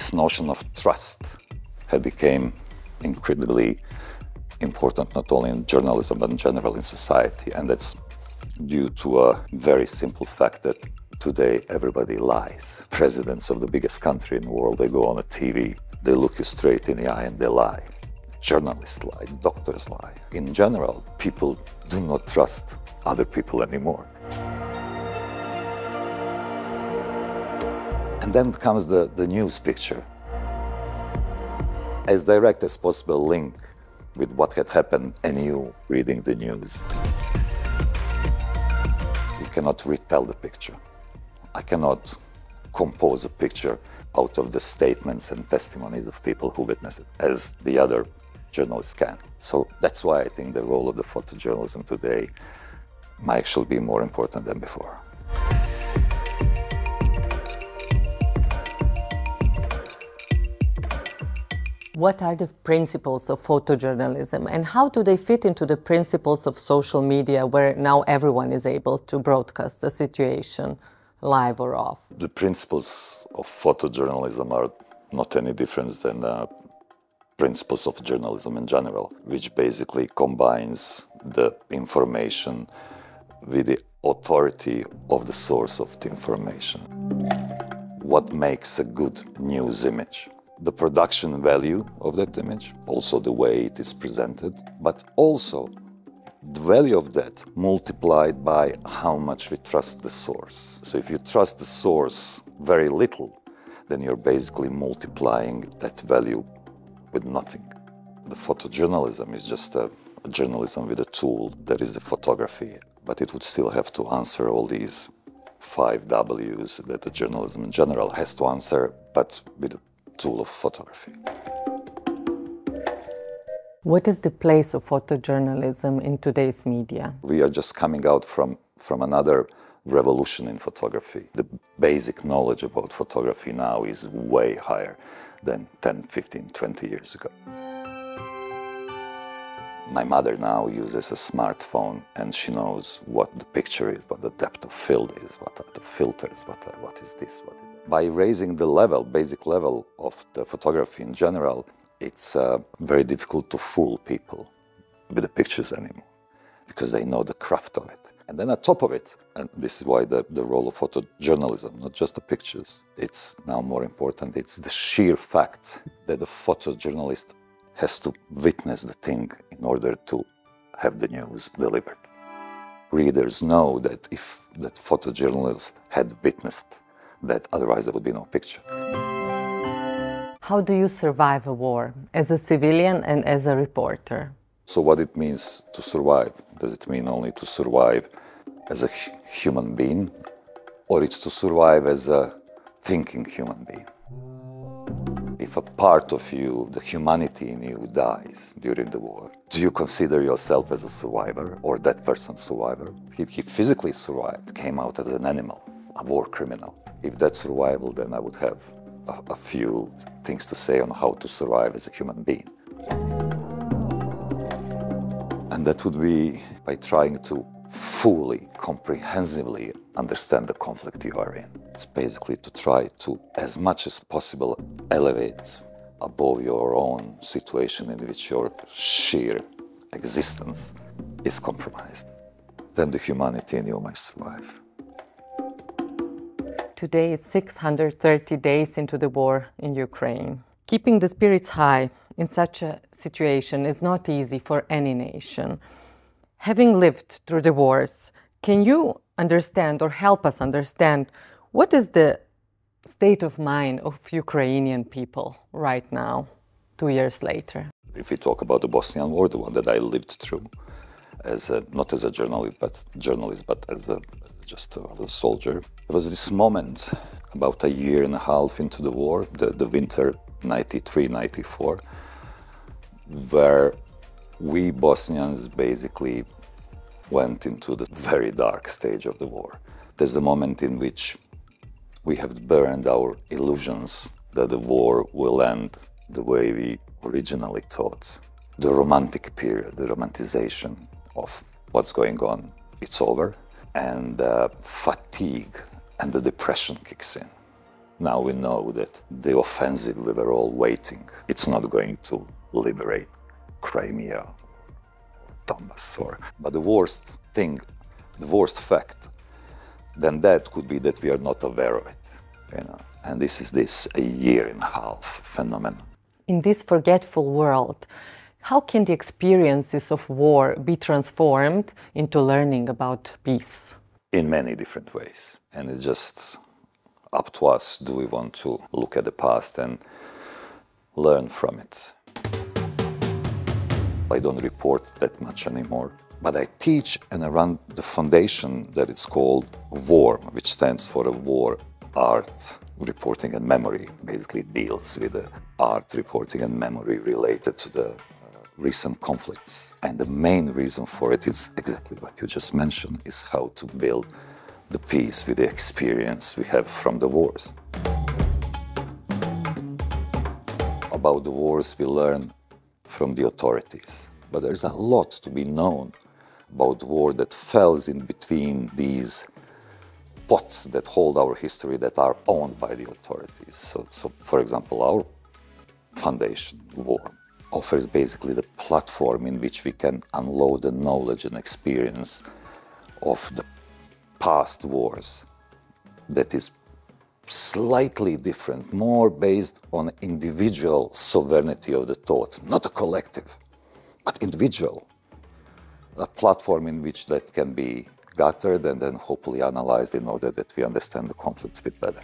this notion of trust had become incredibly important, not only in journalism, but in general in society. And that's due to a very simple fact that today everybody lies. Presidents of the biggest country in the world, they go on a TV, they look you straight in the eye and they lie. Journalists lie, doctors lie. In general, people do not trust other people anymore. And then comes the news picture. As direct as possible link with what had happened and you reading the news. You cannot retell the picture. I cannot compose a picture out of the statements and testimonies of people who witnessed it, as the other journalists can. So that's why I think the role of the photojournalism today might actually be more important than before. What are the principles of photojournalism and how do they fit into the principles of social media where now everyone is able to broadcast a situation live or off? The principles of photojournalism are not any different than principles of journalism in general, which basically combines the information with the authority of the source of the information. What makes a good news image? The production value of that image, also the way it is presented, but also the value of that multiplied by how much we trust the source. So if you trust the source very little, then you're basically multiplying that value with nothing. The photojournalism is just a journalism with a tool that is the photography, but it would still have to answer all these 5 W's that the journalism in general has to answer, but with a tool of photography. What is the place of photojournalism in today's media? We are just coming out from another revolution in photography. The basic knowledge about photography now is way higher than 10, 15, 20 years ago. My mother now uses a smartphone and she knows what the picture is, what the depth of field is, what are the filters, what is this, what is that. By raising the level, basic level of the photography in general, it's very difficult to fool people with the pictures anymore because they know the craft of it. And then on top of it, and this is why the role of photojournalism, not just the pictures, it's now more important, it's the sheer fact that the photojournalist has to witness the thing in order to have the news delivered. Readers know that if that photojournalist had witnessed that, otherwise there would be no picture. How do you survive a war as a civilian and as a reporter? So what it means to survive? Does it mean only to survive as a human being, or it's to survive as a thinking human being? If a part of you, the humanity in you, dies during the war, do you consider yourself as a survivor or that person's survivor? He physically survived, came out as an animal, a war criminal. If that's survival, then I would have a few things to say on how to survive as a human being. And that would be by trying to fully, comprehensively understand the conflict you are in. It's basically to try to, as much as possible, elevate above your own situation in which your sheer existence is compromised. Then the humanity in you might survive. Today it's 630 days into the war in Ukraine. Keeping the spirits high in such a situation is not easy for any nation. Having lived through the wars, can you understand or help us understand what is the state of mind of Ukrainian people right now, 2 years later? If we talk about the Bosnian War, the one that I lived through, not as a journalist, but as a soldier, there was this moment about a year and a half into the war, the winter 93-94, where we Bosnians basically went into the very dark stage of the war. There's the moment in which we have burned our illusions that the war will end the way we originally thought. The romantic period, the romanticization of what's going on, it's over. And fatigue and the depression kicks in. Now we know that the offensive we were all waiting, it's not going to liberate Crimea, Donbass, but the worst thing, the worst fact, then that could be that we are not aware of it, you know. And this is this a year and a half phenomenon. In this forgetful world, how can the experiences of war be transformed into learning about peace? In many different ways. And it's just up to us, do we want to look at the past and learn from it? I don't report that much anymore, but I teach and I run the foundation that it's called WARM, which stands for a War, Art, Reporting and Memory. Basically it deals with the art, reporting and memory related to the recent conflicts. And the main reason for it is exactly what you just mentioned, is how to build the peace with the experience we have from the wars. About the wars we learn from the authorities, but there's a lot to be known about war that falls in between these pots that hold our history that are owned by the authorities. So for example, our foundation, WARM, offers basically the platform in which we can unload the knowledge and experience of the past wars that is slightly different, more based on individual sovereignty of the thought, not a collective, but individual. A platform in which that can be gathered and then hopefully analyzed in order that we understand the conflicts a bit better.